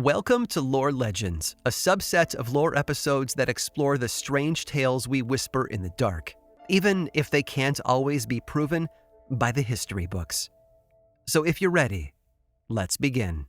Welcome to Lore Legends, a subset of lore episodes that explore the strange tales we whisper in the dark, even if they can't always be proven by the history books. So if you're ready, let's begin.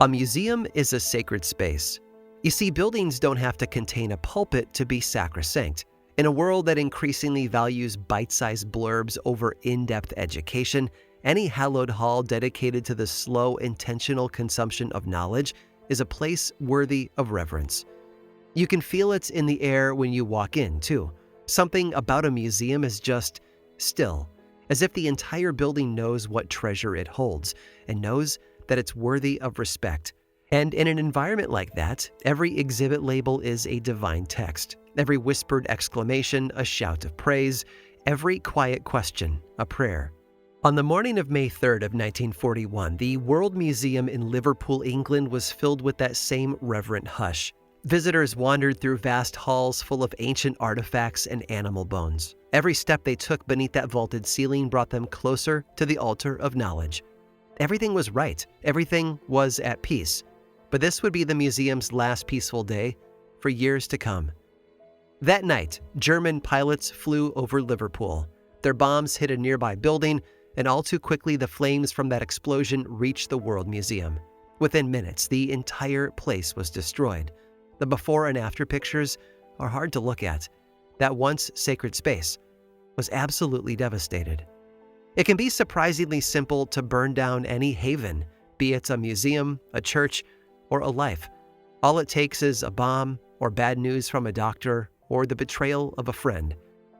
A museum is a sacred space. You see, buildings don't have to contain a pulpit to be sacrosanct. In a world that increasingly values bite-sized blurbs over in-depth education, any hallowed hall dedicated to the slow, intentional consumption of knowledge is a place worthy of reverence. You can feel it in the air when you walk in, too. Something about a museum is just still, as if the entire building knows what treasure it holds and knows that it's worthy of respect. And in an environment like that, every exhibit label is a divine text, every whispered exclamation a shout of praise, every quiet question a prayer. On the morning of May 3rd of 1941, the World Museum in Liverpool, England was filled with that same reverent hush. Visitors wandered through vast halls full of ancient artifacts and animal bones. Every step they took beneath that vaulted ceiling brought them closer to the altar of knowledge. Everything was right. Everything was at peace. But this would be the museum's last peaceful day for years to come. That night, German pilots flew over Liverpool. Their bombs hit a nearby building, and all too quickly the flames from that explosion reached the World Museum. Within minutes, the entire place was destroyed. The before and after pictures are hard to look at. That once sacred space was absolutely devastated. It can be surprisingly simple to burn down any haven, be it a museum, a church, or a life. All it takes is a bomb, or bad news from a doctor, or the betrayal of a friend.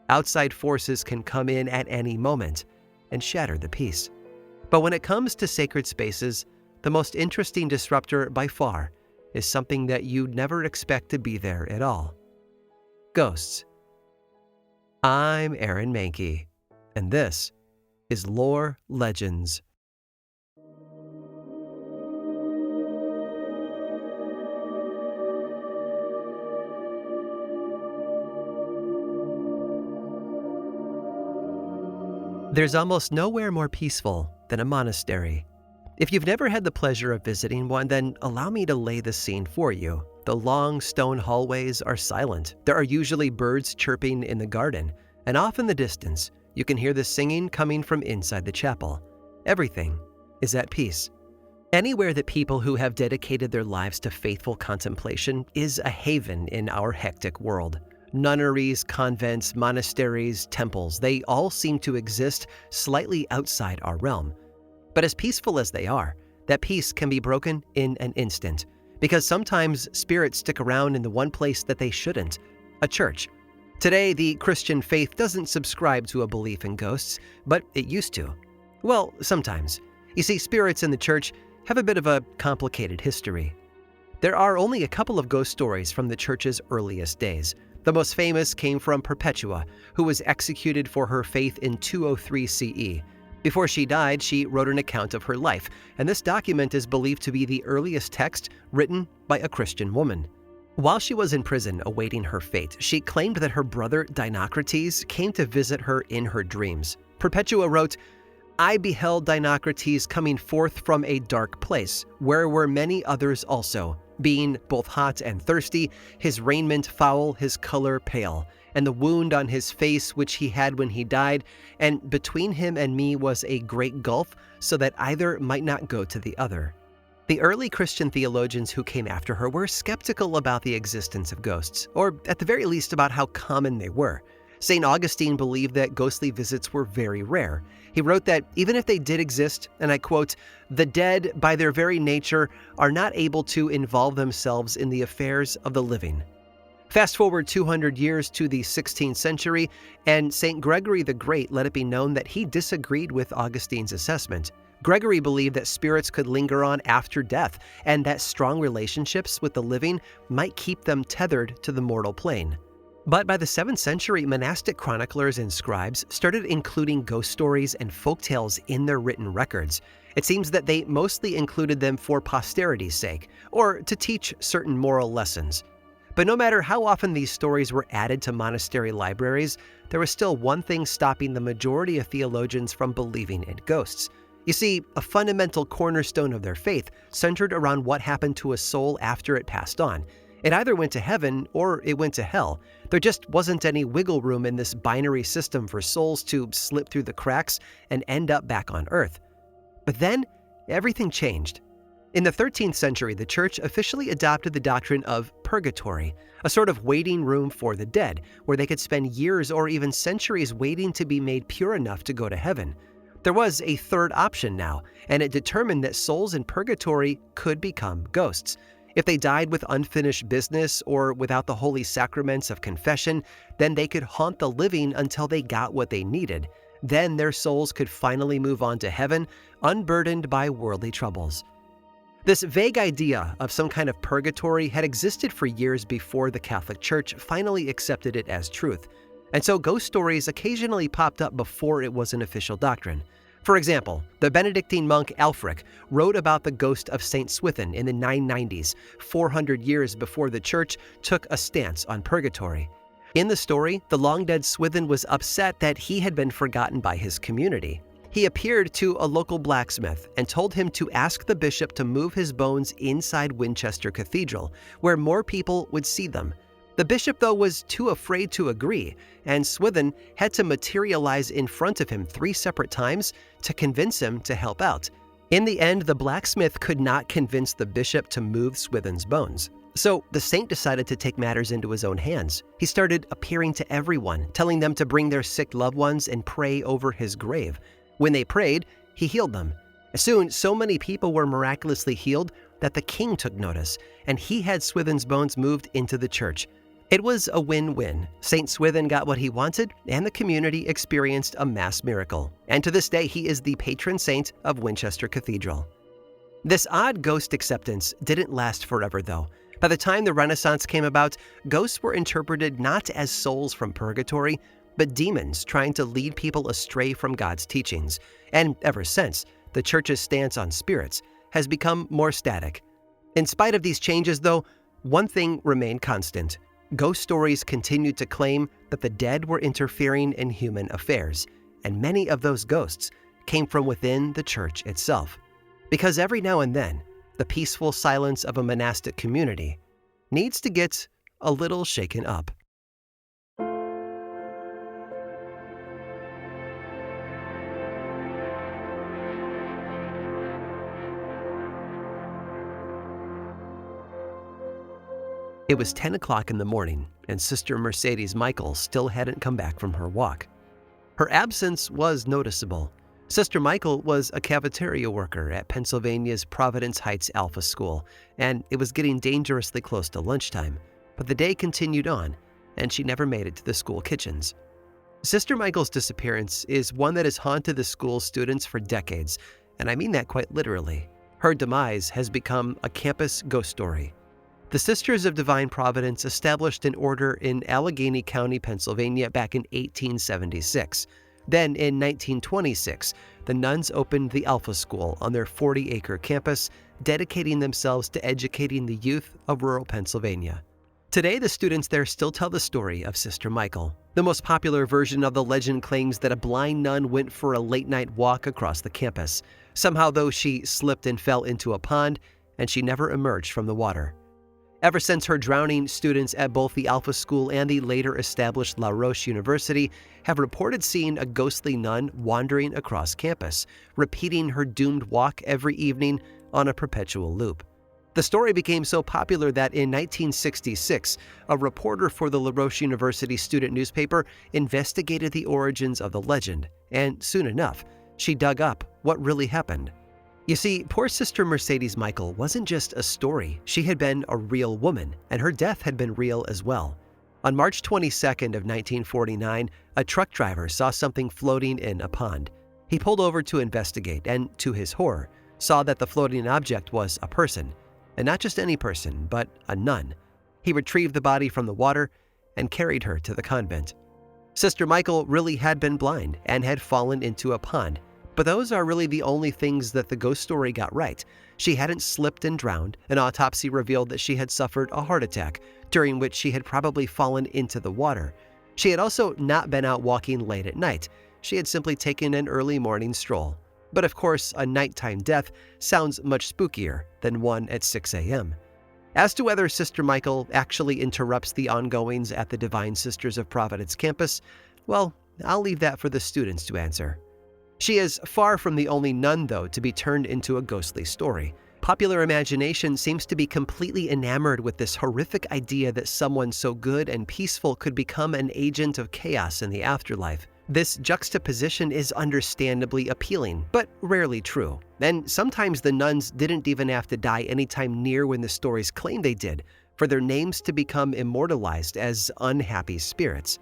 Outside forces can come in at any moment and shatter the peace. But when it comes to sacred spaces, the most interesting disruptor by far is something that you'd never expect to be there at all. Ghosts. I'm Aaron Mahnke, and this is Lore Legends. There's almost nowhere more peaceful than a monastery. If you've never had the pleasure of visiting one, then allow me to lay the scene for you. The long stone hallways are silent. There are usually birds chirping in the garden, and off in the distance, you can hear the singing coming from inside the chapel. Everything is at peace. Anywhere that people who have dedicated their lives to faithful contemplation is a haven in our hectic world. Nunneries, convents, monasteries, temples, they all seem to exist slightly outside our realm. But as peaceful as they are, that peace can be broken in an instant, because sometimes spirits stick around in the one place that they shouldn't, a church. Today, the Christian faith doesn't subscribe to a belief in ghosts, but it used to. Well, sometimes. You see, spirits in the church have a bit of a complicated history. There are only a couple of ghost stories from the church's earliest days. The most famous came from Perpetua, who was executed for her faith in 203 CE. Before she died, she wrote an account of her life, and this document is believed to be the earliest text written by a Christian woman. While she was in prison awaiting her fate, she claimed that her brother Dinocrates came to visit her in her dreams. Perpetua wrote, "I beheld Dinocrates coming forth from a dark place, where were many others also, being both hot and thirsty, his raiment foul, his color pale, and the wound on his face which he had when he died, and between him and me was a great gulf, so that either might not go to the other." The early Christian theologians who came after her were skeptical about the existence of ghosts, or at the very least about how common they were. St. Augustine believed that ghostly visits were very rare. He wrote that even if they did exist, and I quote, "the dead, by their very nature, are not able to involve themselves in the affairs of the living." Fast forward 200 years to the 16th century, and St. Gregory the Great let it be known that he disagreed with Augustine's assessment. Gregory believed that spirits could linger on after death, and that strong relationships with the living might keep them tethered to the mortal plane. But by the 7th century, monastic chroniclers and scribes started including ghost stories and folktales in their written records. It seems that they mostly included them for posterity's sake, or to teach certain moral lessons. But no matter how often these stories were added to monastery libraries, there was still one thing stopping the majority of theologians from believing in ghosts. You see, a fundamental cornerstone of their faith centered around what happened to a soul after it passed on. It either went to heaven or it went to hell. There just wasn't any wiggle room in this binary system for souls to slip through the cracks and end up back on Earth. But then, everything changed. In the 13th century, the Church officially adopted the doctrine of purgatory, a sort of waiting room for the dead, where they could spend years or even centuries waiting to be made pure enough to go to heaven. There was a third option now, and it determined that souls in purgatory could become ghosts. If they died with unfinished business or without the holy sacraments of confession, then they could haunt the living until they got what they needed. Then their souls could finally move on to heaven, unburdened by worldly troubles. This vague idea of some kind of purgatory had existed for years before the Catholic Church finally accepted it as truth. And so ghost stories occasionally popped up before it was an official doctrine. For example, the Benedictine monk Ælfric wrote about the ghost of Saint Swithin in the 990s, 400 years before the Church took a stance on purgatory. In the story, the long-dead Swithin was upset that he had been forgotten by his community. He appeared to a local blacksmith and told him to ask the bishop to move his bones inside Winchester Cathedral, where more people would see them. The bishop, though, was too afraid to agree, and Swithin had to materialize in front of him 3 separate times to convince him to help out. In the end, the blacksmith could not convince the bishop to move Swithin's bones. So the saint decided to take matters into his own hands. He started appearing to everyone, telling them to bring their sick loved ones and pray over his grave. When they prayed, he healed them. Soon, so many people were miraculously healed that the king took notice, and he had Swithin's bones moved into the church. It was a win-win. Saint Swithin got what he wanted, and the community experienced a mass miracle. And to this day, he is the patron saint of Winchester Cathedral. This odd ghost acceptance didn't last forever, though. By the time the Renaissance came about, ghosts were interpreted not as souls from purgatory, but demons trying to lead people astray from God's teachings. And ever since, the Church's stance on spirits has become more static. In spite of these changes, though, one thing remained constant. Ghost stories continued to claim that the dead were interfering in human affairs, and many of those ghosts came from within the Church itself. Because every now and then, the peaceful silence of a monastic community needs to get a little shaken up. It was 10 o'clock in the morning, and Sister Mercedes Michael still hadn't come back from her walk. Her absence was noticeable. Sister Michael was a cafeteria worker at Pennsylvania's Providence Heights Alpha School, and it was getting dangerously close to lunchtime. But the day continued on, and she never made it to the school kitchens. Sister Michael's disappearance is one that has haunted the school's students for decades, and I mean that quite literally. Her demise has become a campus ghost story. The Sisters of Divine Providence established an order in Allegheny County, Pennsylvania back in 1876. Then, in 1926, the nuns opened the Alpha School on their 40-acre campus, dedicating themselves to educating the youth of rural Pennsylvania. Today, the students there still tell the story of Sister Michael. The most popular version of the legend claims that a blind nun went for a late-night walk across the campus. Somehow, though, she slipped and fell into a pond, and she never emerged from the water. Ever since her drowning, students at both the Alpha School and the later established La Roche University have reported seeing a ghostly nun wandering across campus, repeating her doomed walk every evening on a perpetual loop. The story became so popular that in 1966, a reporter for the La Roche University student newspaper investigated the origins of the legend, and soon enough, she dug up what really happened. You see, poor Sister Mercedes Michael wasn't just a story. She had been a real woman, and her death had been real as well. On March 22nd of 1949, a truck driver saw something floating in a pond. He pulled over to investigate, and to his horror, saw that the floating object was a person, and not just any person, but a nun. He retrieved the body from the water and carried her to the convent. Sister Michael really had been blind and had fallen into a pond. But those are really the only things that the ghost story got right. She hadn't slipped and drowned. An autopsy revealed that she had suffered a heart attack during which she had probably fallen into the water. She had also not been out walking late at night. She had simply taken an early morning stroll. But of course, a nighttime death sounds much spookier than one at 6 a.m. As to whether Sister Michael actually interrupts the ongoings at the Divine Sisters of Providence campus, well, I'll leave that for the students to answer. She is far from the only nun, though, to be turned into a ghostly story. Popular imagination seems to be completely enamored with this horrific idea that someone so good and peaceful could become an agent of chaos in the afterlife. This juxtaposition is understandably appealing, but rarely true. And sometimes the nuns didn't even have to die anytime near when the stories claim they did, for their names to become immortalized as unhappy spirits.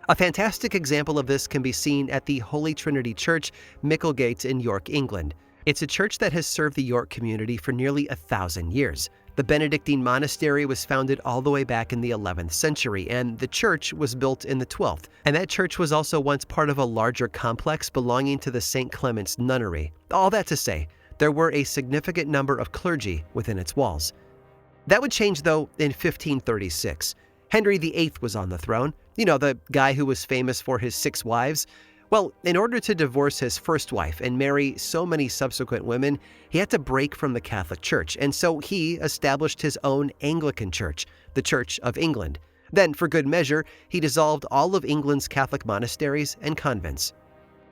A fantastic example of this can be seen at the Holy Trinity Church, Micklegate in York, England. It's a church that has served the York community for nearly 1,000 years. The Benedictine monastery was founded all the way back in the 11th century, and the church was built in the 12th. And that church was also once part of a larger complex belonging to the St. Clement's Nunnery. All that to say, there were a significant number of clergy within its walls. That would change, though, in 1536. Henry VIII was on the throne. You know, the guy who was famous for his 6 wives. Well, in order to divorce his first wife and marry so many subsequent women, he had to break from the Catholic Church, and so he established his own Anglican church, the Church of England. Then, for good measure, he dissolved all of England's Catholic monasteries and convents.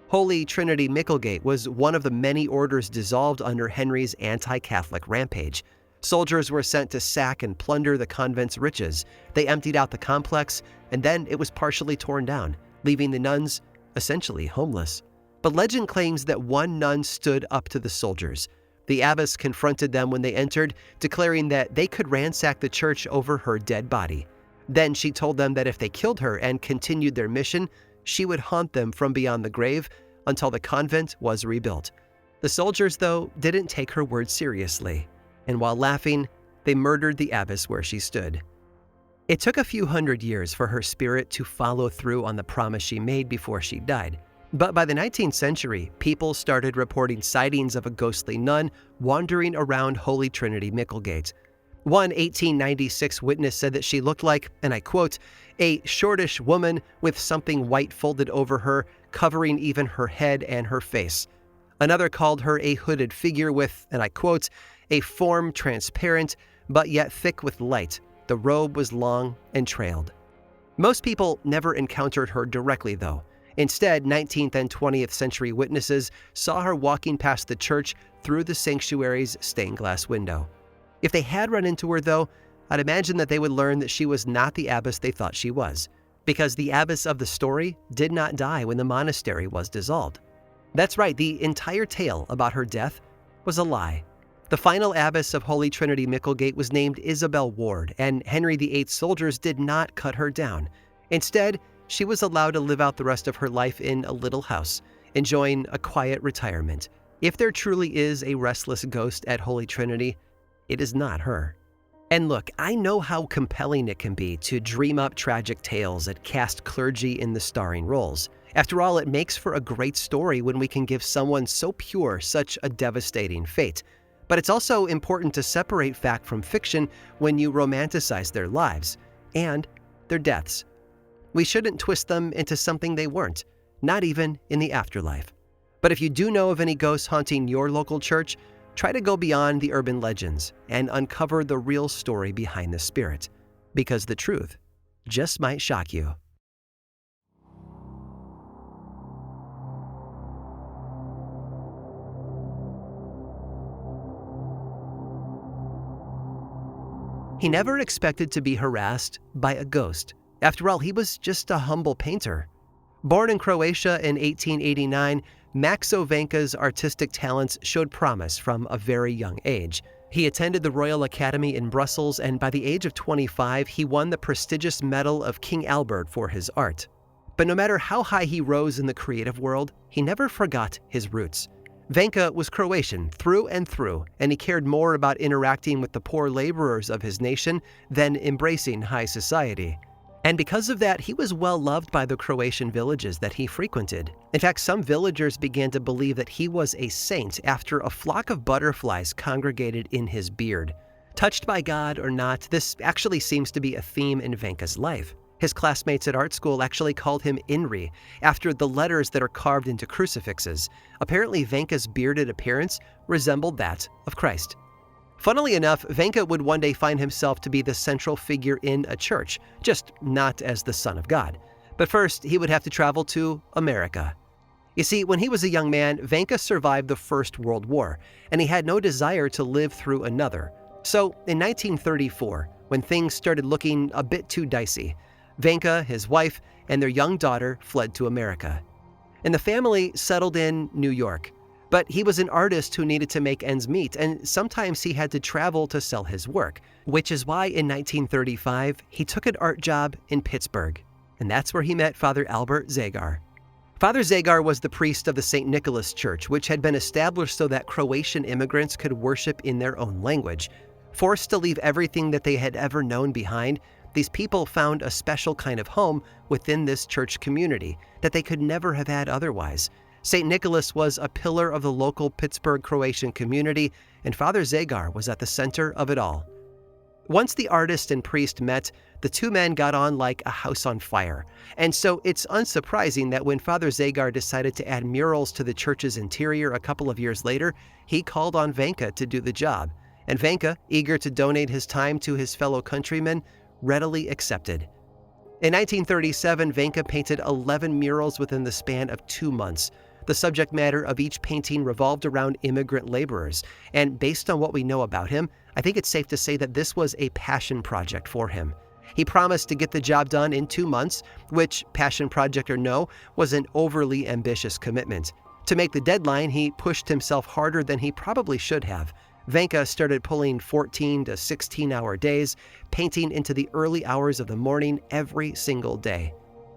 Holy Trinity Micklegate was one of the many orders dissolved under Henry's anti-Catholic rampage. Soldiers were sent to sack and plunder the convent's riches. They emptied out the complex, and then it was partially torn down, leaving the nuns essentially homeless. But legend claims that one nun stood up to the soldiers. The abbess confronted them when they entered, declaring that they could ransack the church over her dead body. Then she told them that if they killed her and continued their mission, she would haunt them from beyond the grave until the convent was rebuilt. The soldiers, though, didn't take her word seriously, and while laughing, they murdered the abbess where she stood. It took a few hundred years for her spirit to follow through on the promise she made before she died. But by the 19th century, people started reporting sightings of a ghostly nun wandering around Holy Trinity Micklegate. One 1896 witness said that she looked like, and I quote, a shortish woman with something white folded over her, covering even her head and her face. Another called her a hooded figure with, and I quote, a form transparent, but yet thick with light. The robe was long and trailed. Most people never encountered her directly, though. Instead, 19th and 20th century witnesses saw her walking past the church through the sanctuary's stained glass window. If they had run into her, though, I'd imagine that they would learn that she was not the abbess they thought she was, because the abbess of the story did not die when the monastery was dissolved. That's right, the entire tale about her death was a lie. The final abbess of Holy Trinity Micklegate was named Isabel Ward, and Henry VIII's soldiers did not cut her down. Instead, she was allowed to live out the rest of her life in a little house, enjoying a quiet retirement. If there truly is a restless ghost at Holy Trinity, it is not her. And look, I know how compelling it can be to dream up tragic tales that cast clergy in the starring roles. After all, it makes for a great story when we can give someone so pure such a devastating fate. But it's also important to separate fact from fiction when you romanticize their lives and their deaths. We shouldn't twist them into something they weren't, not even in the afterlife. But if you do know of any ghosts haunting your local church, try to go beyond the urban legends and uncover the real story behind the spirit, because the truth just might shock you. He never expected to be harassed by a ghost. After all, he was just a humble painter. Born in Croatia in 1889, Maxo Vanka's artistic talents showed promise from a very young age. He attended the Royal Academy in Brussels, and by the age of 25, he won the prestigious Medal of King Albert for his art. But no matter how high he rose in the creative world, he never forgot his roots. Vanka was Croatian through and through, and he cared more about interacting with the poor laborers of his nation than embracing high society. And because of that, he was well loved by the Croatian villages that he frequented. In fact, some villagers began to believe that he was a saint after a flock of butterflies congregated in his beard. Touched by God or not, this actually seems to be a theme in Vanka's life. His classmates at art school actually called him Inri, after the letters that are carved into crucifixes. Apparently, Vanka's bearded appearance resembled that of Christ. Funnily enough, Vanka would one day find himself to be the central figure in a church, just not as the Son of God. But first, he would have to travel to America. You see, when he was a young man, Vanka survived the First World War, and he had no desire to live through another. So, in 1934, when things started looking a bit too dicey, Vanka, his wife, and their young daughter fled to America. And the family settled in New York. But he was an artist who needed to make ends meet, and sometimes he had to travel to sell his work, which is why in 1935, he took an art job in Pittsburgh. And that's where he met Father Albert Zagar. Father Zagar was the priest of the St. Nicholas Church, which had been established so that Croatian immigrants could worship in their own language. Forced to leave everything that they had ever known behind, these people found a special kind of home within this church community that they could never have had otherwise. St. Nicholas was a pillar of the local Pittsburgh Croatian community, and Father Zagar was at the center of it all. Once the artist and priest met, the two men got on like a house on fire. And so it's unsurprising that when Father Zagar decided to add murals to the church's interior a couple of years later, he called on Vanka to do the job. And Vanka, eager to donate his time to his fellow countrymen, readily accepted. In 1937, Vanka painted 11 murals within the span of 2 months. The subject matter of each painting revolved around immigrant laborers, and based on what we know about him, I think it's safe to say that this was a passion project for him. He promised to get the job done in 2 months, which, passion project or no, was an overly ambitious commitment. To make the deadline, he pushed himself harder than he probably should have. Vanka started pulling 14 to 16-hour days, painting into the early hours of the morning every single day.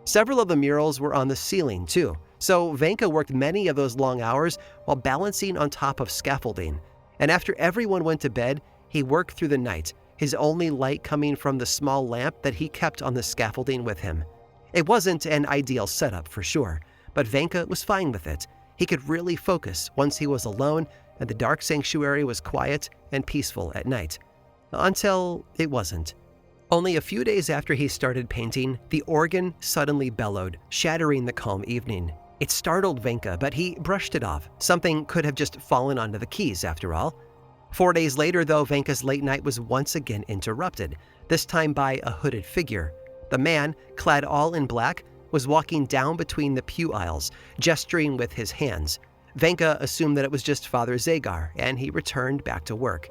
Several of the murals were on the ceiling, too, so Vanka worked many of those long hours while balancing on top of scaffolding. And after everyone went to bed, he worked through the night, his only light coming from the small lamp that he kept on the scaffolding with him. It wasn't an ideal setup, for sure, but Vanka was fine with it. He could really focus once he was alone and the dark sanctuary was quiet and peaceful at night. Until it wasn't. Only a few days after he started painting, the organ suddenly bellowed, shattering the calm evening. It startled Vanka, but he brushed it off. Something could have just fallen onto the keys, after all. 4 days later, though, Vanka's late night was once again interrupted, this time by a hooded figure. The man, clad all in black, was walking down between the pew aisles, gesturing with his hands. Vanka assumed that it was just Father Zagar, and he returned back to work.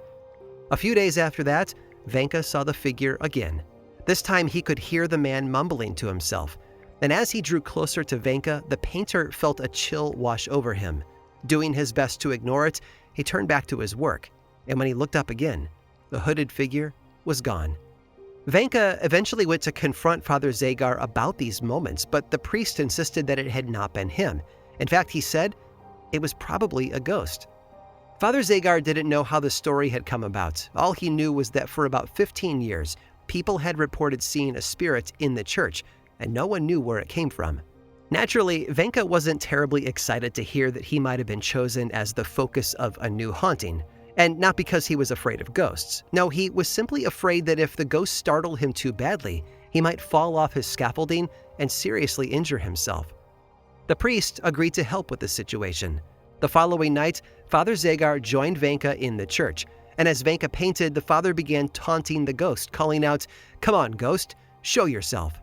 A few days after that, Vanka saw the figure again. This time he could hear the man mumbling to himself. And as he drew closer to Vanka, the painter felt a chill wash over him. Doing his best to ignore it, he turned back to his work. And when he looked up again, the hooded figure was gone. Vanka eventually went to confront Father Zagar about these moments, but the priest insisted that it had not been him. In fact, he said it was probably a ghost. Father Zagar didn't know how the story had come about. All he knew was that for about 15 years, people had reported seeing a spirit in the church, and no one knew where it came from. Naturally, Vanka wasn't terribly excited to hear that he might have been chosen as the focus of a new haunting. And not because he was afraid of ghosts. No, he was simply afraid that if the ghost startled him too badly, he might fall off his scaffolding and seriously injure himself. The priest agreed to help with the situation. The following night, Father Zagar joined Vanka in the church, and as Vanka painted, the father began taunting the ghost, calling out, "Come on, ghost, show yourself."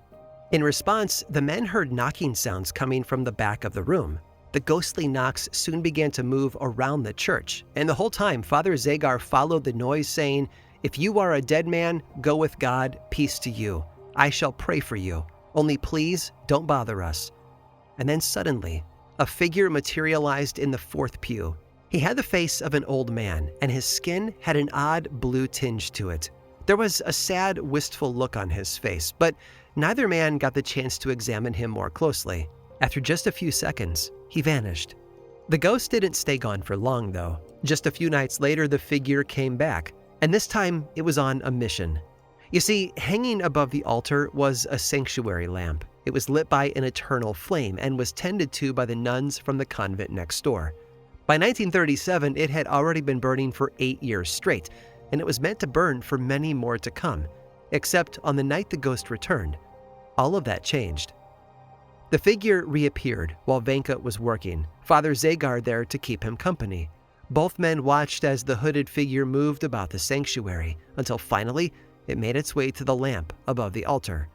In response, the men heard knocking sounds coming from the back of the room. The ghostly knocks soon began to move around the church, and the whole time Father Zagar followed the noise, saying, "If you are a dead man, go with God, peace to you. I shall pray for you. Only please don't bother us." And then suddenly, a figure materialized in the fourth pew. He had the face of an old man, and his skin had an odd blue tinge to it. There was a sad, wistful look on his face, but neither man got the chance to examine him more closely. After just a few seconds, he vanished. The ghost didn't stay gone for long, though. Just a few nights later, the figure came back, and this time it was on a mission. You see, hanging above the altar was a sanctuary lamp. It was lit by an eternal flame and was tended to by the nuns from the convent next door. By 1937, it had already been burning for 8 years straight, and it was meant to burn for many more to come. Except on the night the ghost returned, all of that changed. The figure reappeared while Vahnke was working, Father Zagar there to keep him company. Both men watched as the hooded figure moved about the sanctuary until finally it made its way to the lamp above the altar.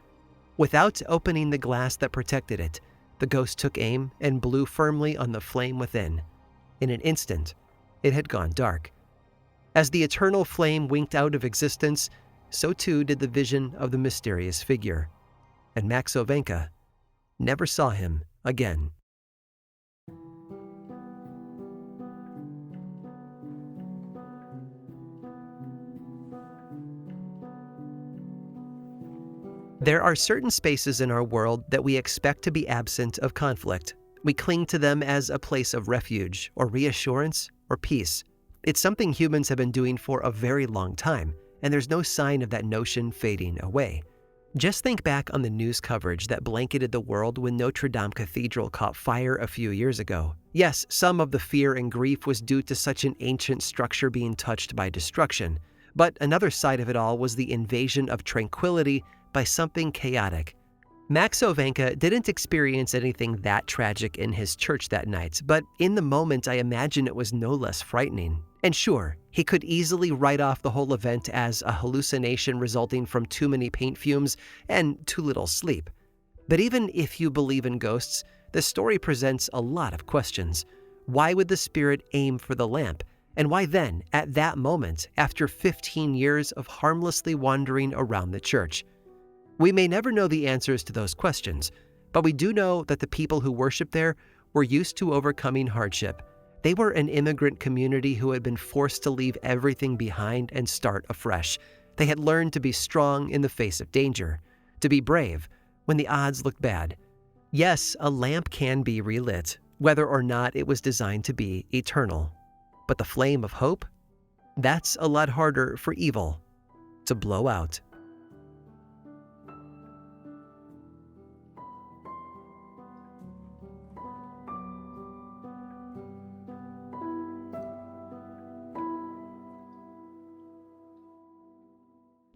Without opening the glass that protected it, the ghost took aim and blew firmly on the flame within. In an instant, it had gone dark. As the eternal flame winked out of existence, so too did the vision of the mysterious figure. And Maxo Vahnke never saw him again. There are certain spaces in our world that we expect to be absent of conflict. We cling to them as a place of refuge, or reassurance, or peace. It's something humans have been doing for a very long time, and there's no sign of that notion fading away. Just think back on the news coverage that blanketed the world when Notre Dame Cathedral caught fire a few years ago. Yes, some of the fear and grief was due to such an ancient structure being touched by destruction, but another side of it all was the invasion of tranquility by something chaotic. Maxo Vahnke didn't experience anything that tragic in his church that night, but in the moment I imagine it was no less frightening. And sure, he could easily write off the whole event as a hallucination resulting from too many paint fumes and too little sleep. But even if you believe in ghosts, the story presents a lot of questions. Why would the spirit aim for the lamp? And why then, at that moment, after 15 years of harmlessly wandering around the church? We may never know the answers to those questions, but we do know that the people who worship there were used to overcoming hardship. They were an immigrant community who had been forced to leave everything behind and start afresh. They had learned to be strong in the face of danger, to be brave when the odds looked bad. Yes, a lamp can be relit, whether or not it was designed to be eternal. But the flame of hope? That's a lot harder for evil to blow out.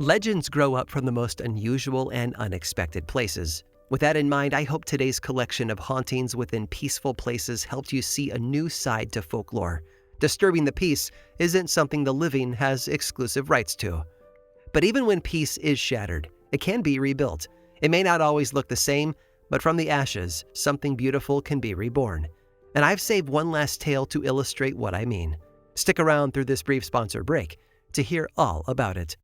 Legends grow up from the most unusual and unexpected places. With that in mind, I hope today's collection of hauntings within peaceful places helped you see a new side to folklore. Disturbing the peace isn't something the living has exclusive rights to. But even when peace is shattered, it can be rebuilt. It may not always look the same, but from the ashes, something beautiful can be reborn. And I've saved one last tale to illustrate what I mean. Stick around through this brief sponsor break to hear all about it.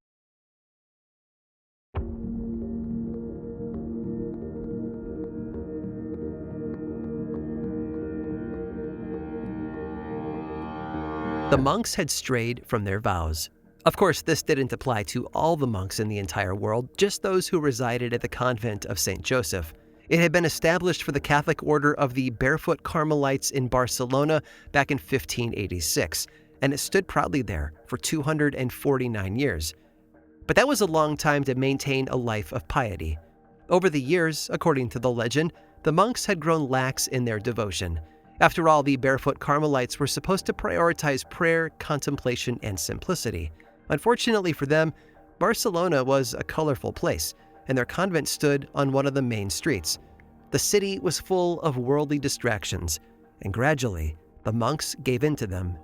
The monks had strayed from their vows. Of course, this didn't apply to all the monks in the entire world, just those who resided at the convent of St. Joseph. It had been established for the Catholic order of the Barefoot Carmelites in Barcelona back in 1586, and it stood proudly there for 249 years. But that was a long time to maintain a life of piety. Over the years, according to the legend, the monks had grown lax in their devotion. After all, the Barefoot Carmelites were supposed to prioritize prayer, contemplation, and simplicity. Unfortunately for them, Barcelona was a colorful place, and their convent stood on one of the main streets. The city was full of worldly distractions, and gradually, the monks gave in to them.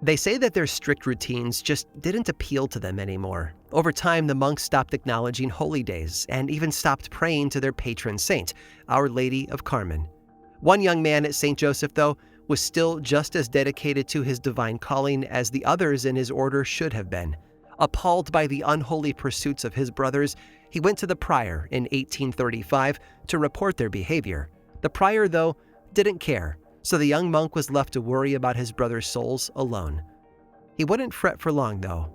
They say that their strict routines just didn't appeal to them anymore. Over time, the monks stopped acknowledging holy days and even stopped praying to their patron saint, Our Lady of Carmen. One young man at St. Joseph, though, was still just as dedicated to his divine calling as the others in his order should have been. Appalled by the unholy pursuits of his brothers, he went to the prior in 1835 to report their behavior. The prior, though, didn't care, so the young monk was left to worry about his brother's souls alone. He wouldn't fret for long, though.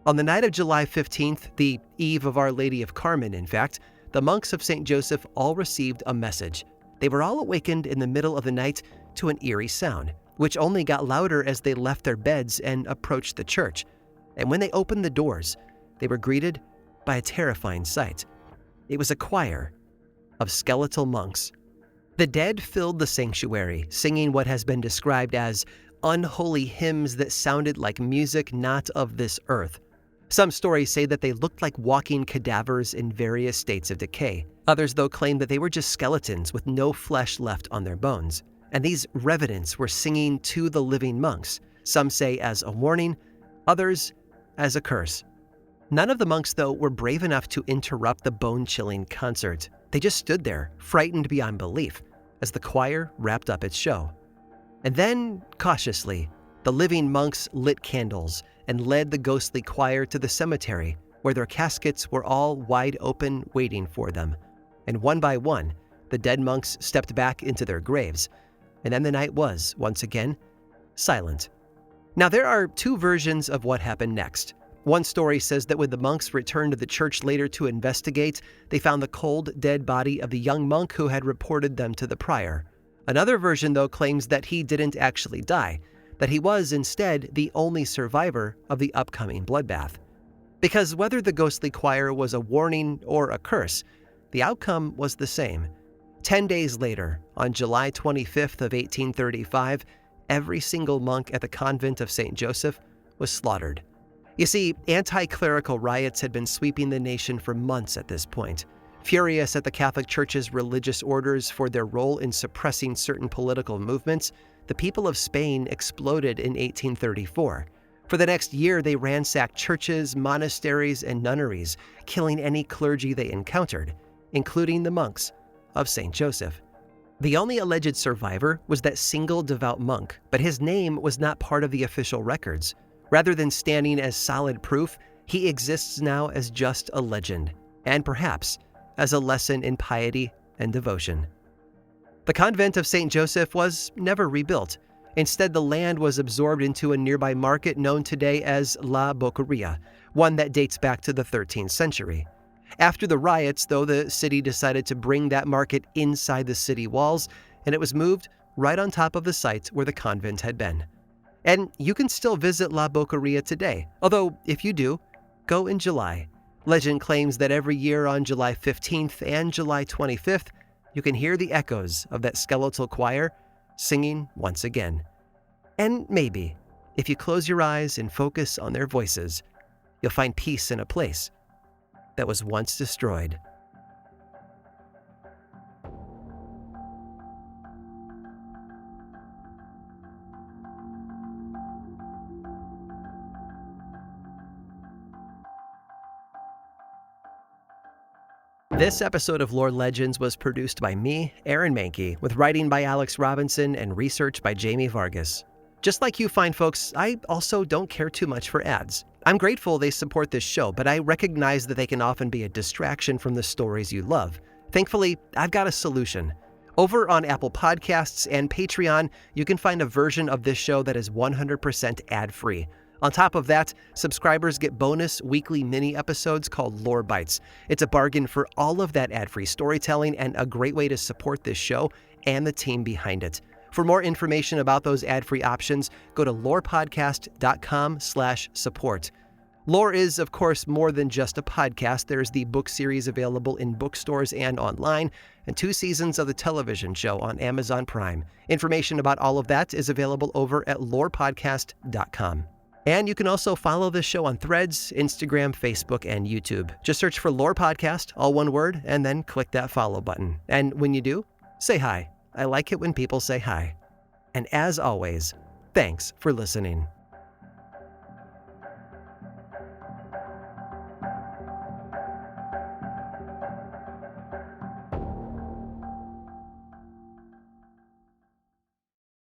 On the night of July 15th, the eve of Our Lady of Carmen, in fact, the monks of St. Joseph all received a message. They were all awakened in the middle of the night to an eerie sound, which only got louder as they left their beds and approached the church. And when they opened the doors, they were greeted by a terrifying sight. It was a choir of skeletal monks. The dead filled the sanctuary, singing what has been described as unholy hymns that sounded like music not of this earth. Some stories say that they looked like walking cadavers in various states of decay. Others, though, claim that they were just skeletons with no flesh left on their bones. And these revenants were singing to the living monks, some say as a warning, others as a curse. None of the monks, though, were brave enough to interrupt the bone-chilling concert. They just stood there, frightened beyond belief, as the choir wrapped up its show. And then, cautiously, the living monks lit candles and led the ghostly choir to the cemetery, where their caskets were all wide open waiting for them. And one by one, the dead monks stepped back into their graves, and then the night was, once again, silent. Now, there are two versions of what happened next. One story says that when the monks returned to the church later to investigate, they found the cold, dead body of the young monk who had reported them to the prior. Another version, though, claims that he didn't actually die, that he was, instead, the only survivor of the upcoming bloodbath. Because whether the ghostly choir was a warning or a curse, the outcome was the same. 10 days later, on July 25th of 1835, every single monk at the convent of St. Joseph was slaughtered. You see, anti-clerical riots had been sweeping the nation for months at this point. Furious at the Catholic Church's religious orders for their role in suppressing certain political movements, the people of Spain exploded in 1834. For the next year, they ransacked churches, monasteries, and nunneries, killing any clergy they encountered, including the monks of St. Joseph. The only alleged survivor was that single devout monk, but his name was not part of the official records. Rather than standing as solid proof, he exists now as just a legend, and perhaps as a lesson in piety and devotion. The convent of St. Joseph was never rebuilt. Instead, the land was absorbed into a nearby market known today as La Boqueria, one that dates back to the 13th century. After the riots, though, the city decided to bring that market inside the city walls, and it was moved right on top of the site where the convent had been. And you can still visit La Boqueria today, although if you do, go in July. Legend claims that every year on July 15th and July 25th, you can hear the echoes of that skeletal choir singing once again. And maybe, if you close your eyes and focus on their voices, you'll find peace in a place that was once destroyed. This episode of Lore Legends was produced by me, Aaron Mahnke, with writing by Alex Robinson and research by Jamie Vargas. Just like you fine folks, I also don't care too much for ads. I'm grateful they support this show, but I recognize that they can often be a distraction from the stories you love. Thankfully, I've got a solution. Over on Apple Podcasts and Patreon, you can find a version of this show that is 100% ad-free. On top of that, subscribers get bonus weekly mini episodes called Lore Bites. It's a bargain for all of that ad-free storytelling and a great way to support this show and the team behind it. For more information about those ad-free options, go to lorepodcast.com/support. Lore is, of course, more than just a podcast. There's the book series available in bookstores and online, and 2 seasons of the television show on Amazon Prime. Information about all of that is available over at lorepodcast.com. And you can also follow this show on Threads, Instagram, Facebook, and YouTube. Just search for Lore Podcast, all one word, and then click that follow button. And when you do, say hi. I like it when people say hi. And as always, thanks for listening.